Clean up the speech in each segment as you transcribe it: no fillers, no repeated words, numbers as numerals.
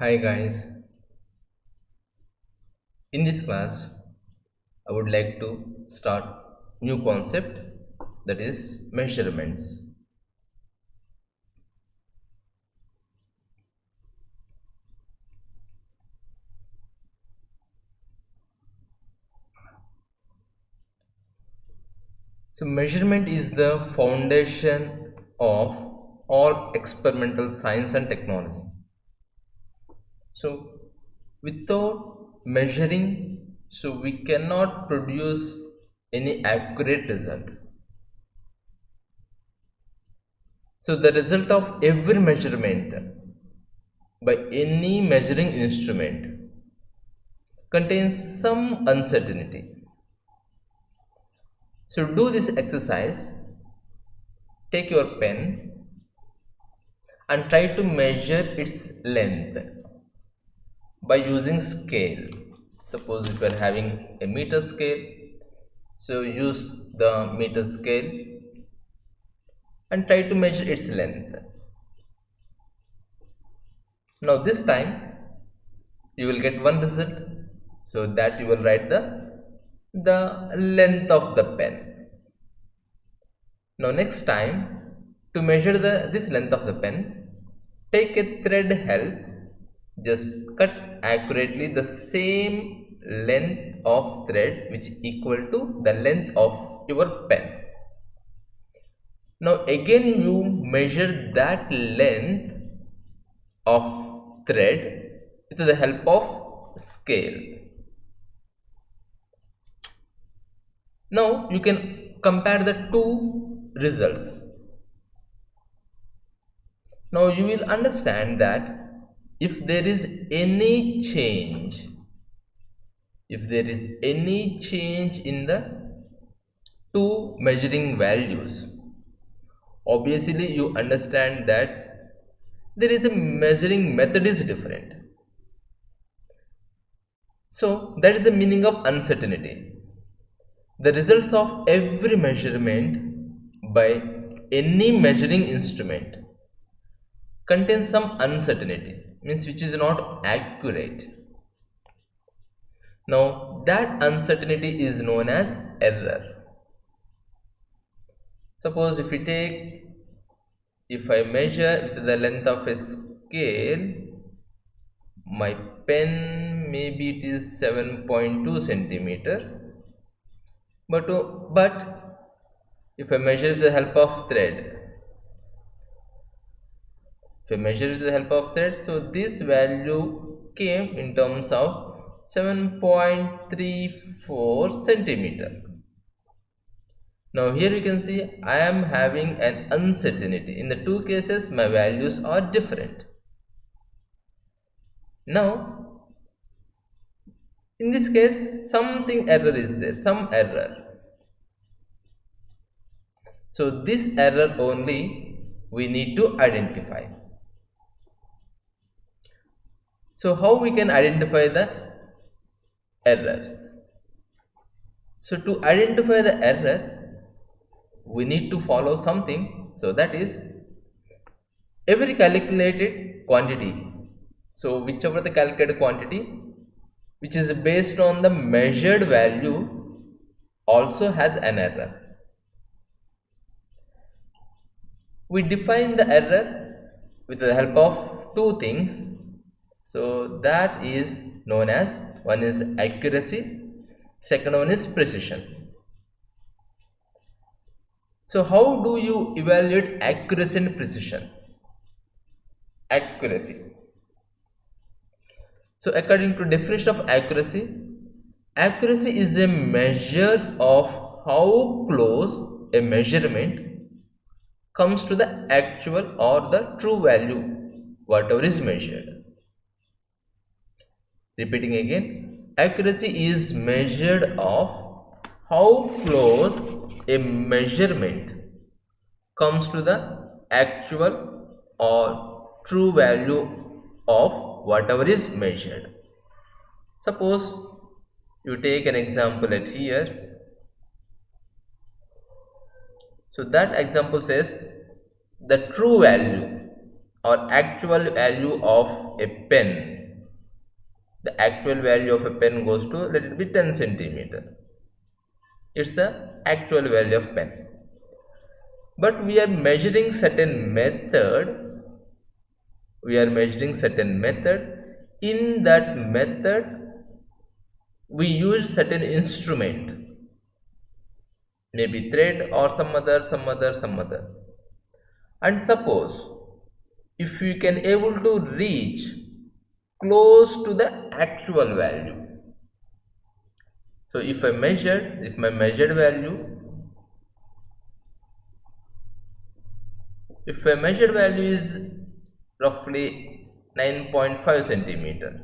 Hi guys, in this class I would like to start new concept, that is measurements. So measurement is the foundation of all experimental science and technology. So without measuring, so we cannot produce any accurate result. So the result of every measurement by any measuring instrument contains some uncertainty. So do this exercise, take your pen and try to measure its length by using scale. Suppose if you are having a meter scale, so use the meter scale and try to measure its length. Now this time you will get one result, so that you will write the length of the pen. Now next time, to measure this length of the pen, take a thread help, just cut accurately the same length of thread which equal to the length of your pen. Now again you measure that length of thread with the help of scale. Now you can compare the two results. Now you will understand that if there is any change, if there is any change in the two measuring values, obviously you understand that there is a measuring method is different. So that is the meaning of uncertainty. The results of every measurement by any measuring instrument contains some uncertainty, means which is not accurate. Now that uncertainty is known as error. Suppose if I measure with the length of a scale, my pen maybe it is 7.2 centimeter, but if I measure with the help of thread, if I measure with the help of thread, so this value came in terms of 7.34 centimeter. Now here you can see I am having an uncertainty. In the two cases my values are different. Now in this case something error is there, some error. So this error only we need to identify. So how we can identify the errors? So to identify the error, we need to follow something. So that is every calculated quantity. So whichever the calculated quantity which is based on the measured value also has an error. We define the error with the help of two things. So that is known as, one is accuracy, second one is precision. So how do you evaluate accuracy and precision? Accuracy. So according to definition of accuracy, accuracy is a measure of how close a measurement comes to the actual or the true value, whatever is measured. Repeating again, accuracy is measured of how close a measurement comes to the actual or true value of whatever is measured. Suppose you take an example at here. So that example says the true value or actual value of a pen. The actual value of a pen goes to, let it be 10 centimeter. It's the actual value of pen. But we are measuring certain method. We are measuring certain method. In that method, we use certain instrument, maybe thread or some other. And suppose if we can able to reach close to the actual value. So if my measured value, if my measured value is roughly 9.5 centimeter.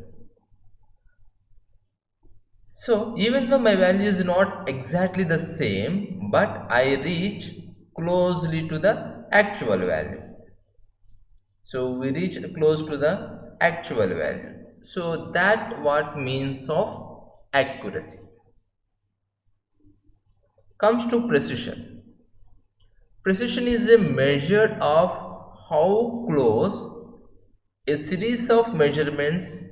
So even though my value is not exactly the same, but I reach closely to the actual value. So we reach close to the actual value. So that what means of accuracy. Comes to precision. Precision is a measure of how close a series of measurements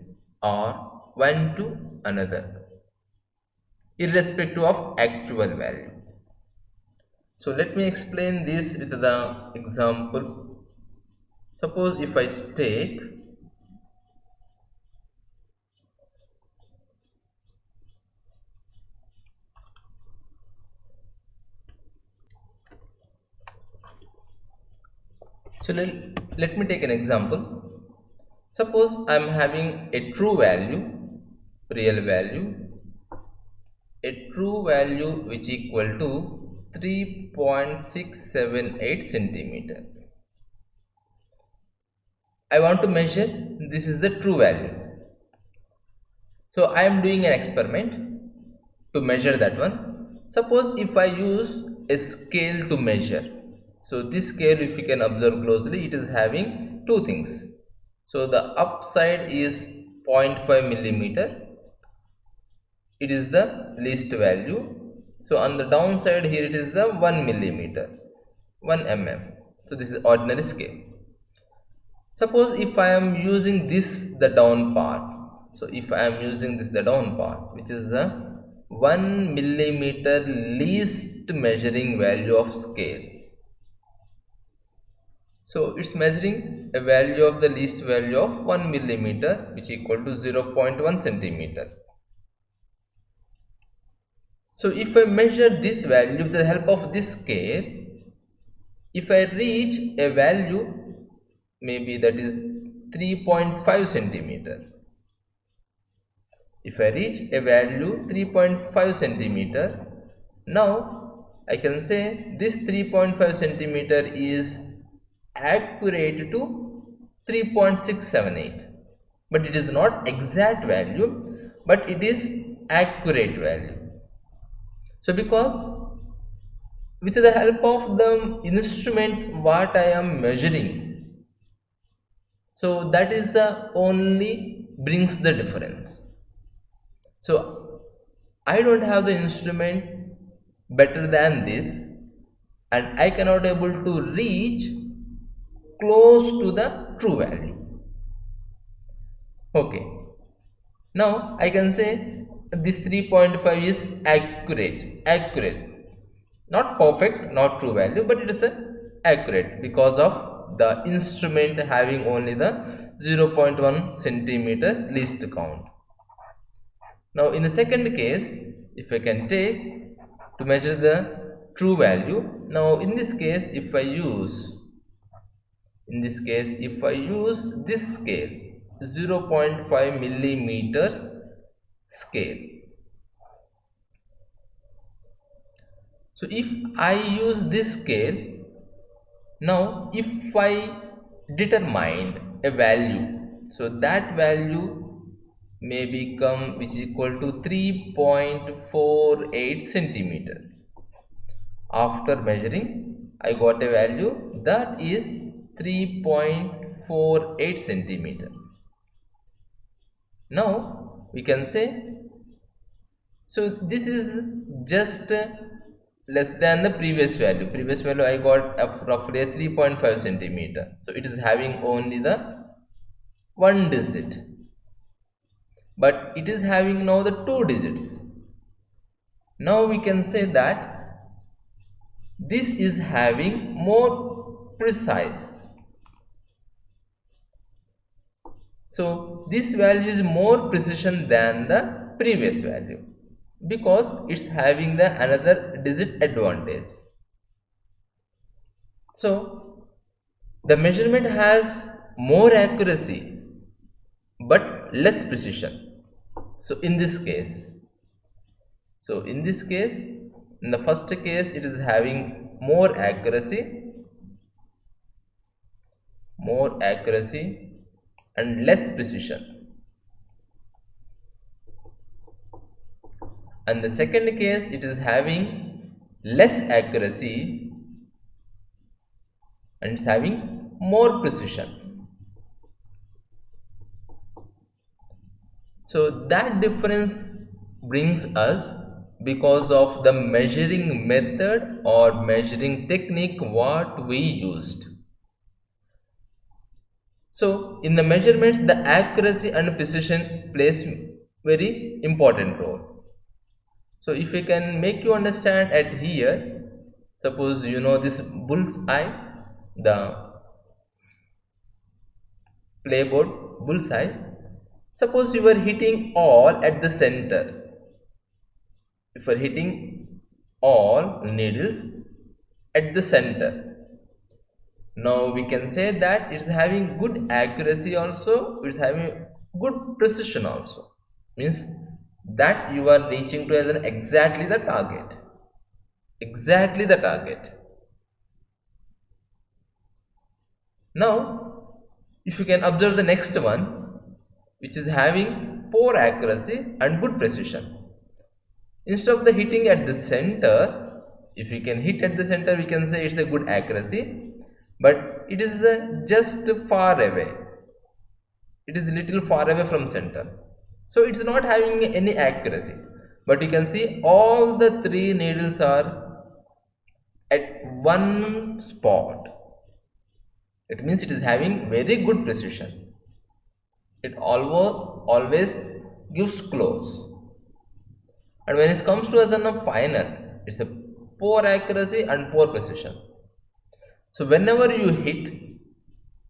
are one to another, irrespective of actual value. So let me explain this with the example. Suppose if I take, let me take an example. Suppose I am having a true value, real value, a true value which equal to 3.678 centimeter. I want to measure, this is the true value. So I am doing an experiment to measure that one. Suppose if I use a scale to measure. So this scale, if you can observe closely, it is having two things. So the upside is 0.5 millimeter. It is the least value. So on the downside here it is the 1 millimeter, 1 mm. So this is ordinary scale. Suppose if I am using this, the down part. So if I am using this, the down part, which is the 1 millimeter least measuring value of scale. So it's measuring a value of the least value of 1 millimeter, which equal to 0.1 centimeter. So if I measure this value with the help of this scale, if I reach a value, maybe that is 3.5 centimeter. If I reach a value 3.5 centimeter, now I can say this 3.5 centimeter is accurate to 3.678, but it is not exact value, but it is accurate value. So because with the help of the instrument what I am measuring, so that is the only brings the difference. So I don't have the instrument better than this, and I cannot able to reach close to the true value. Okay, now I can say this 3.5 is accurate, not perfect, not true value, but it is accurate because of the instrument having only the 0.1 centimeter least count. Now in the second case, if I can take to measure the true value, now in this case if I use this scale, 0.5 millimeters scale. So if I use this scale, now if I determine a value, so that value may become which is equal to 3.48 centimeter. After measuring, I got a value that is 3.48 centimeter. Now we can say, so this is just less than the previous value. Previous value I got of roughly a 3.5 centimeter. So it is having only the one digit, but it is having now the two digits. Now we can say that this is having more precise. So this value is more precision than the previous value because it's having the another digit advantage. So the measurement has more accuracy but less precision. So in this case, in the first case, it is having more accuracy and less precision. And the second case, it is having less accuracy and it's having more precision. So that difference brings us because of the measuring method or measuring technique what we used. So in the measurements, the accuracy and precision plays very important role. So if we can make you understand at here, suppose you know this bull's eye, the playboard bull's eye. Suppose you were hitting all at the center. If you are hitting all needles at the center, now we can say that it's having good accuracy also, it's having good precision also. Means that you are reaching to exactly the target. Exactly the target. Now, if you can observe the next one, which is having poor accuracy and good precision. Instead of the hitting at the center, if we can hit at the center, we can say it's a good accuracy, but it is just far away. It is little far away from center. So it's not having any accuracy. But you can see all the three needles are at one spot. It means it is having very good precision. It always gives close. And when it comes to as a final, it's a poor accuracy and poor precision. So whenever you hit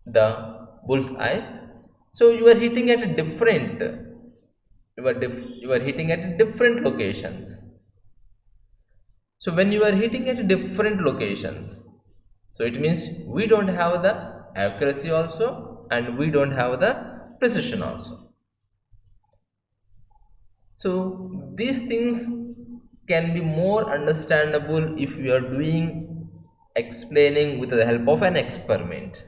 the bull's eye, so you are hitting at a different, you are hitting at different locations. So when you are hitting at different locations, so it means we don't have the accuracy also and we don't have the precision also. So these things can be more understandable if we are doing explaining with the help of an experiment.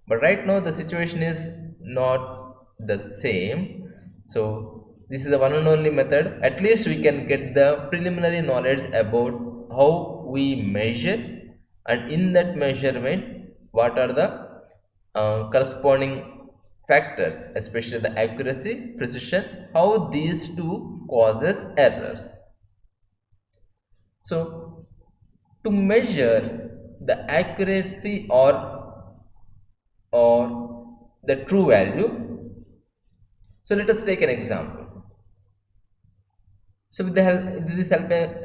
But right now the situation is not the same. So this is the one and only method. At least we can get the preliminary knowledge about how we measure, and in that measurement what are the corresponding factors, especially the accuracy, precision, how these two causes errors. So to measure the accuracy or the true value, so let us take an example. So with the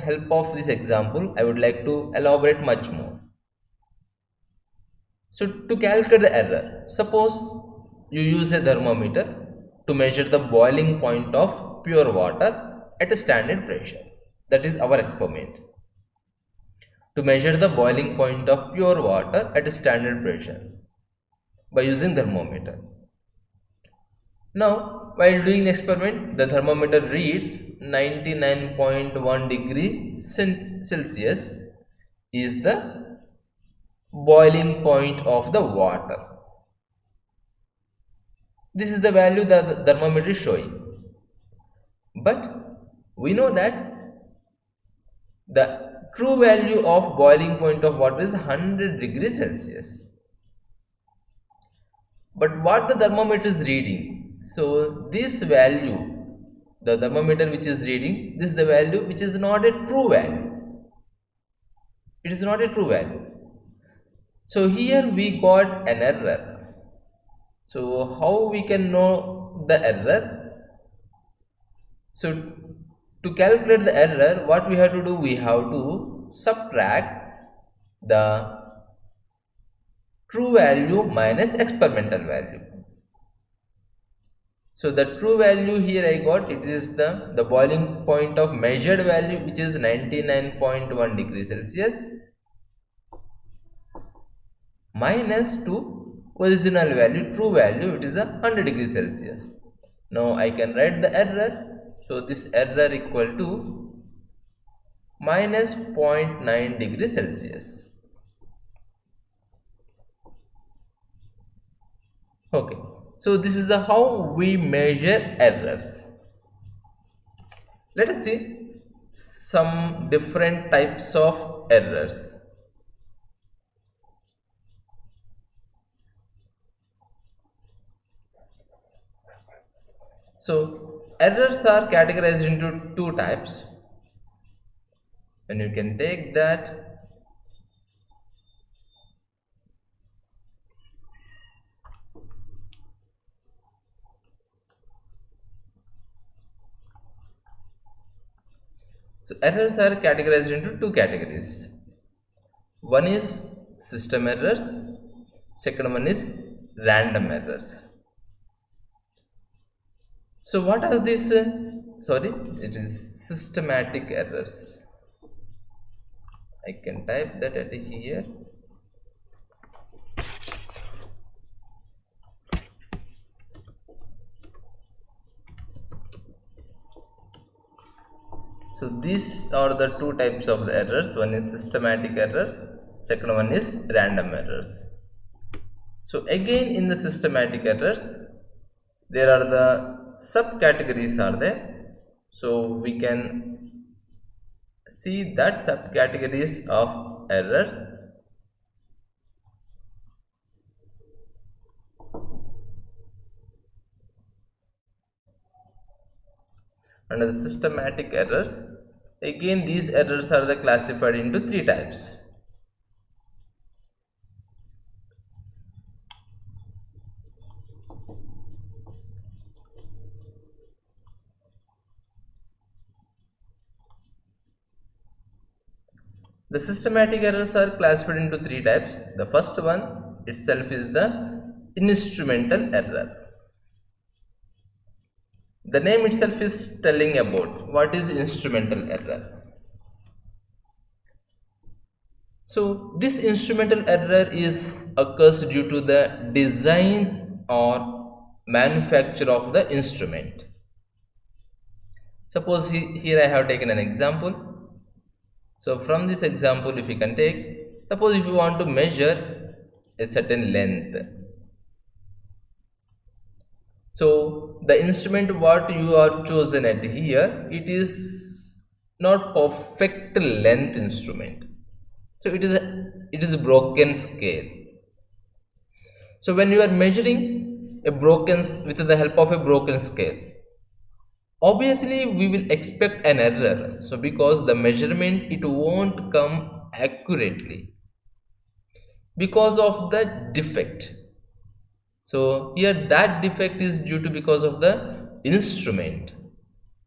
help of this example, I would like to elaborate much more. So to calculate the error, suppose you use a thermometer to measure the boiling point of pure water at a standard pressure. That is our experiment. To measure the boiling point of pure water at a standard pressure by using thermometer. Now, while doing the experiment, the thermometer reads 99.1 degree Celsius is the boiling point of the water. This is the value that the thermometer is showing. But we know that the true value of boiling point of water is 100 degrees Celsius. But what the thermometer is reading, so this value, the thermometer which is reading, this is the value which is not a true value. It is not a true value. So here we got an error. So how we can know the error? So to calculate the error, what we have to do? We have to subtract the true value minus experimental value. So the true value here I got, it is the boiling point of measured value, which is 99.1 degrees Celsius, minus to original value, true value, it is 100 degrees Celsius. Now I can write the error. So this error equal to minus 0.9 degrees Celsius. Okay, so this is the how we measure errors. Let us see some different types of errors. So errors are categorized into two types, and you can take that. So errors are categorized into two categories. One is system errors, second one is random errors. So what are these? Sorry, it is systematic errors. I can type that at here. So these are the two types of the errors. One is systematic errors, second one is random errors. So again in the systematic errors, there are the subcategories are there. So we can see that subcategories of errors. Under the systematic errors, again these errors are the classified into three types. The systematic errors are classified into three types. The first one itself is the instrumental error. The name itself is telling about what is instrumental error. So this instrumental error is occurs due to the design or manufacture of the instrument. Suppose here I have taken an example. So from this example, if you can take, suppose if you want to measure a certain length. So the instrument what you are chosen at here, it is not perfect length instrument. So it is a broken scale. So when you are measuring with the help of a broken scale, obviously we will expect an error. So because the measurement it won't come accurately because of the defect. So here that defect is due to because of the instrument.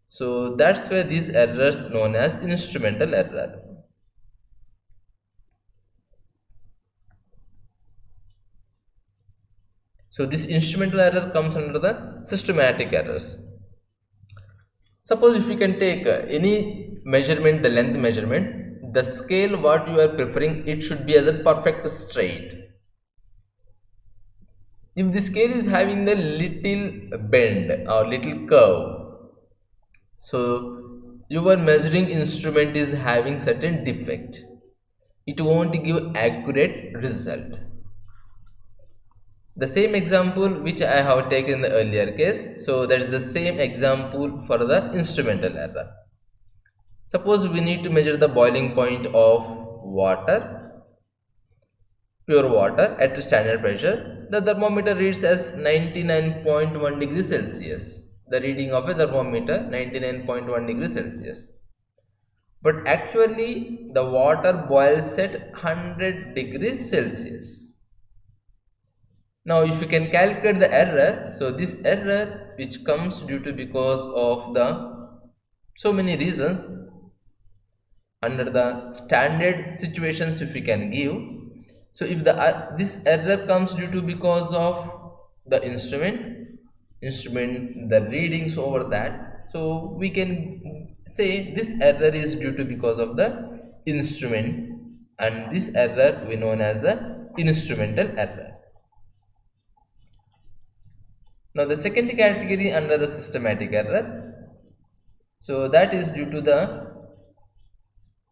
So that's why these errors known as instrumental error. So this instrumental error comes under the systematic errors. Suppose if you can take any measurement, the length measurement, the scale what you are preferring, it should be as a perfect straight. If the scale is having a little bend or little curve, so your measuring instrument is having certain defect, it won't give accurate result. The same example which I have taken in the earlier case, so that is the same example for the instrumental error. Suppose we need to measure the boiling point of water, pure water at standard pressure. The thermometer reads as 99.1 degrees Celsius. The reading of a thermometer 99.1 degrees Celsius. but actually the water boils at 100 degrees Celsius. Now if you can calculate the error, so this error which comes due to because of the so many reasons under the standard situations if we can give. So if the this error comes due to because of the instrument the readings over that, so we can say this error is due to because of the instrument, and this error we known as the instrumental error. Now the second category under the systematic error, so that is due to the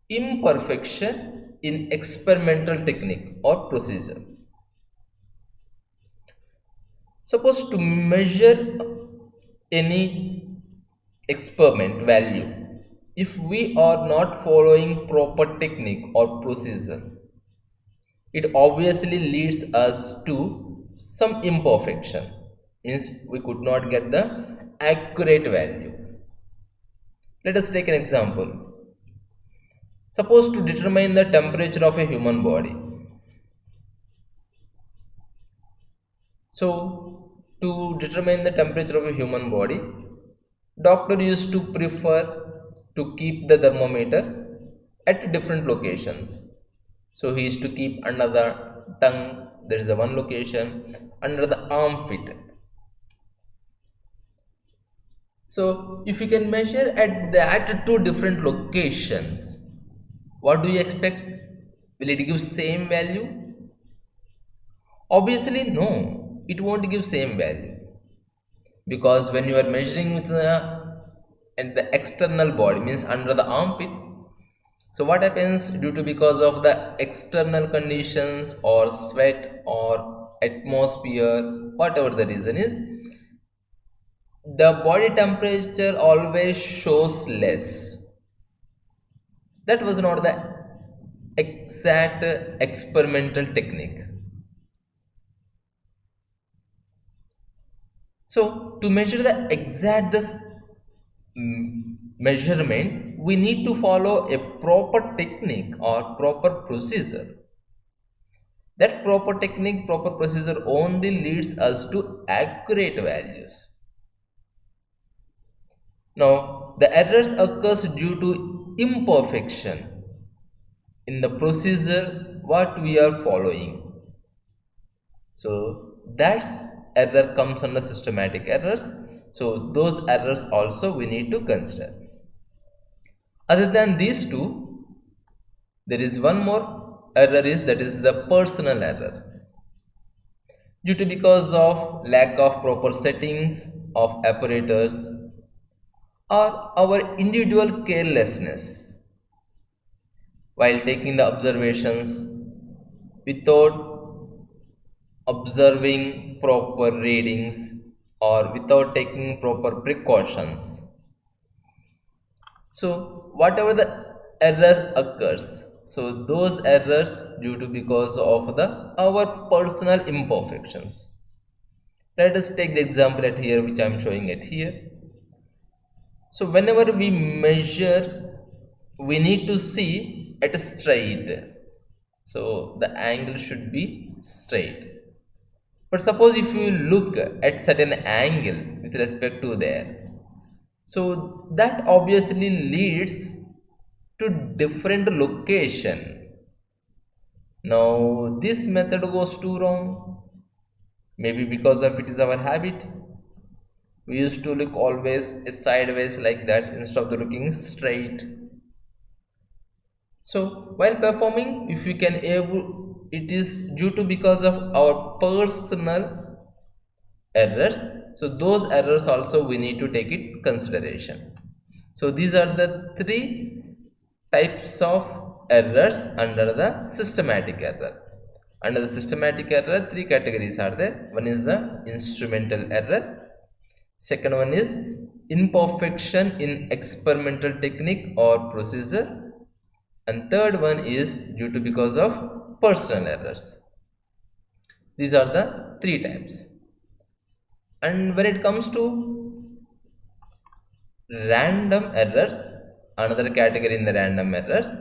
imperfection in experimental technique or procedure. Suppose to measure any experiment value, if we are not following proper technique or procedure, it obviously leads us to some imperfection, means we could not get the accurate value. Let us take an example. Suppose to determine the temperature of a human body. So, to determine the temperature of a human body, doctor used to prefer to keep the thermometer at different locations. So, he used to keep under the tongue, there is a one location, under the armpit. So, if you can measure at two different locations, what do you expect? Will it give same value? Obviously no, it won't give same value, because when you are measuring with the and the external body, means under the armpit, so what happens due to because of the external conditions or sweat or atmosphere, whatever the reason is, the body temperature always shows less. That was not the exact experimental technique. So to measure the exact this measurement, we need to follow a proper technique or proper procedure. That proper technique, proper procedure only leads us to accurate values. Now, the errors occurs due to imperfection in the procedure what we are following. So that's error comes under systematic errors. So those errors also we need to consider. Other than these two, there is one more error, is that is the personal error. Due to because of lack of proper settings of apparatus or our individual carelessness while taking the observations without observing proper readings or without taking proper precautions. So whatever the error occurs, so those errors due to because of the our personal imperfections. Let us take the example at here which I am showing it here. So whenever we measure, we need to see at straight. So the angle should be straight. But suppose if you look at certain angle with respect to there, so that obviously leads to different location. Now this method goes too wrong. Maybe because of it is our habit. We used to look always sideways like that instead of looking straight. So while performing, if we can able, it is due to because of our personal errors. So those errors also we need to take it consideration. So these are the three types of errors under the systematic error. Under the systematic error, three categories are there. One is the instrumental error. Second one is imperfection in experimental technique or procedure. And third one is due to because of personal errors. These are the three types. And when it comes to random errors, another category in the random errors.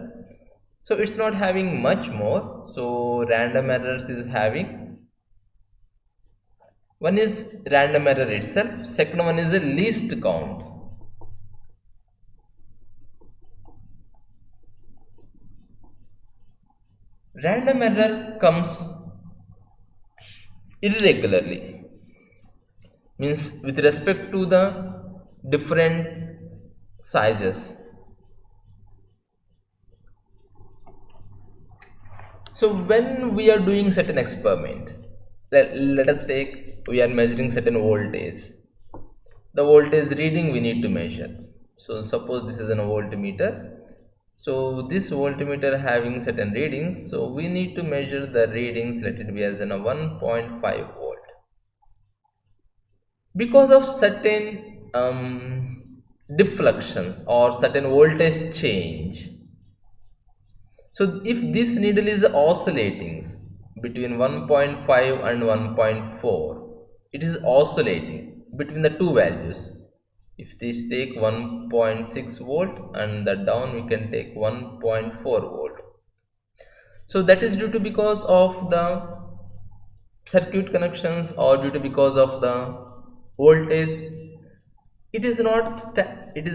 So it's not having much more. So random errors is having, one is random error itself, second one is a least count. Random error comes irregularly, means with respect to the different sizes. So when we are doing certain experiment, let us take, we are measuring certain voltage. The voltage reading we need to measure. So suppose this is an voltmeter. So this voltmeter having certain readings. So we need to measure the readings. Let it be as in a 1.5 volt. Because of certain deflections or certain voltage change. So if this needle is oscillating between 1.5 and 1.4, it is oscillating between the two values. If this take 1.6 volt and the down we can take 1.4 volt. So that is due to because of the circuit connections or due to because of the voltage. It is not stand, it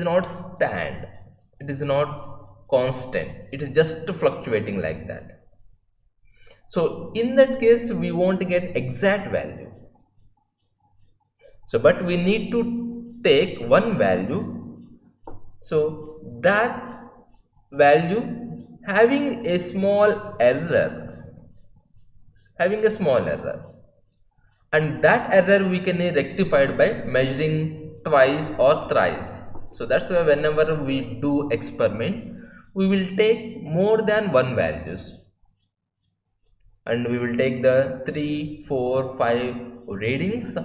is not constant, it is just fluctuating like that. So in that case we won't get exact value. So but we need to take one value. So that value having a small error, having a small error, and that error we can rectify it by measuring twice or thrice. So that's why whenever we do experiment, we will take more than one values, and we will take the 3, 4, 5 readings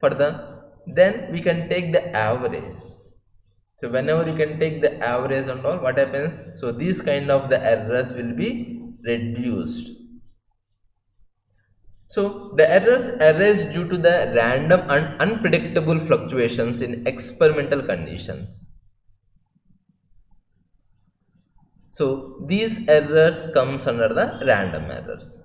for the, then we can take the average. So whenever you can take the average and all, what happens, so these kind of the errors will be reduced. So the errors arise due to the random and unpredictable fluctuations in experimental conditions. So these errors comes under the random errors.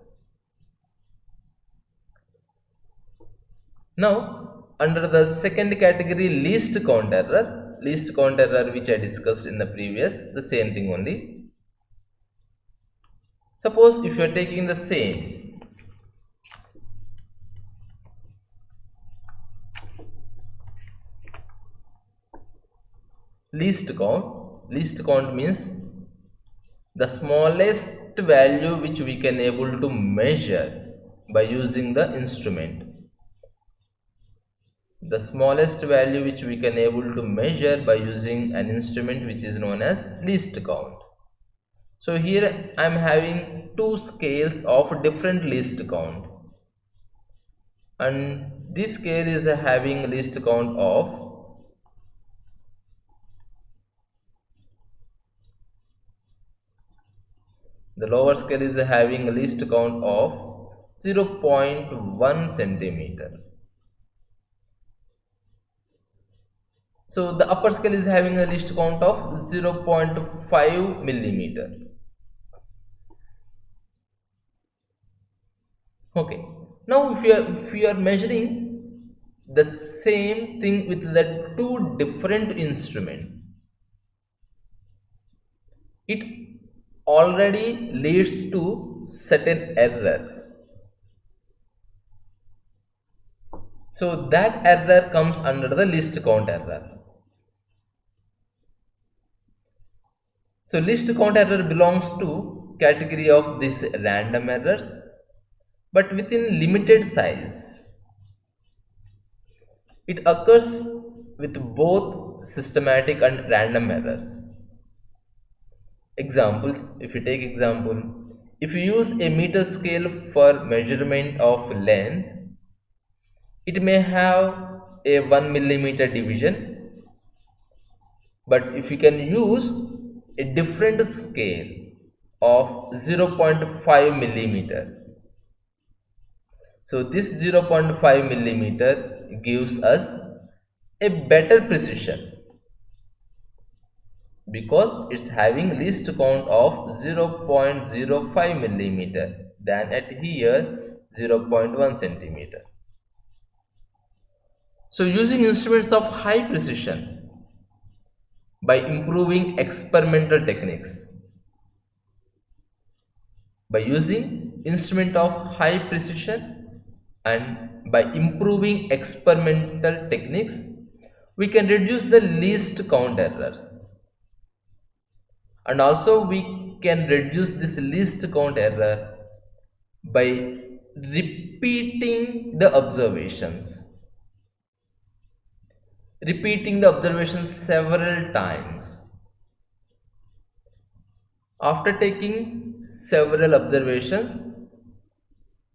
Now under the second category, least count error which I discussed in the previous, the same thing only. Suppose if you are taking the same least count means the smallest value which we can able to measure by using the instrument. The smallest value which we can able to measure by using an instrument which is known as least count. So here I am having two scales of different least count, and this scale is having least count of the lower scale is having a least count of 0.1 centimeter. So the upper scale is having a least count of 0.5 millimeter. Okay. Now if you are measuring the same thing with the two different instruments, it already leads to certain error. So that error comes under the least count error. So least count error belongs to category of these random errors, but within limited size. It occurs with both systematic and random errors. Example, if you take example, if you use a meter scale for measurement of length, it may have a 1 millimeter division, but if you can use a different scale of 0.5 millimeter, so this 0.5 millimeter gives us a better precision. because it's having least count of 0.05 millimeter than at here 0.1 centimeter. So using instruments of high precision by improving experimental techniques, by using instrument of high precision and by improving experimental techniques, we can reduce the least count errors, and also we can reduce this least count error by repeating the observations several times. After taking several observations,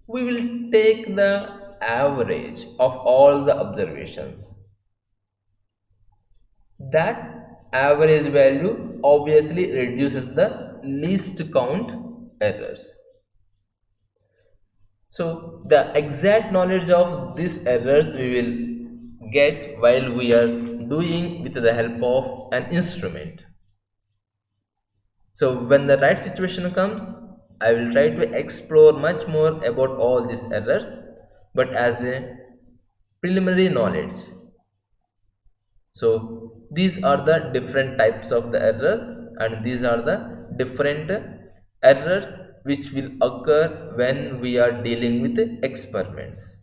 we will take the average of all the observations. That average value obviously reduces the least count errors. So the exact knowledge of these errors we will get while we are doing with the help of an instrument. So when the right situation comes, I will try to explore much more about all these errors, but as a preliminary knowledge. So these are the different types of the errors, and these are the different errors which will occur when we are dealing with experiments.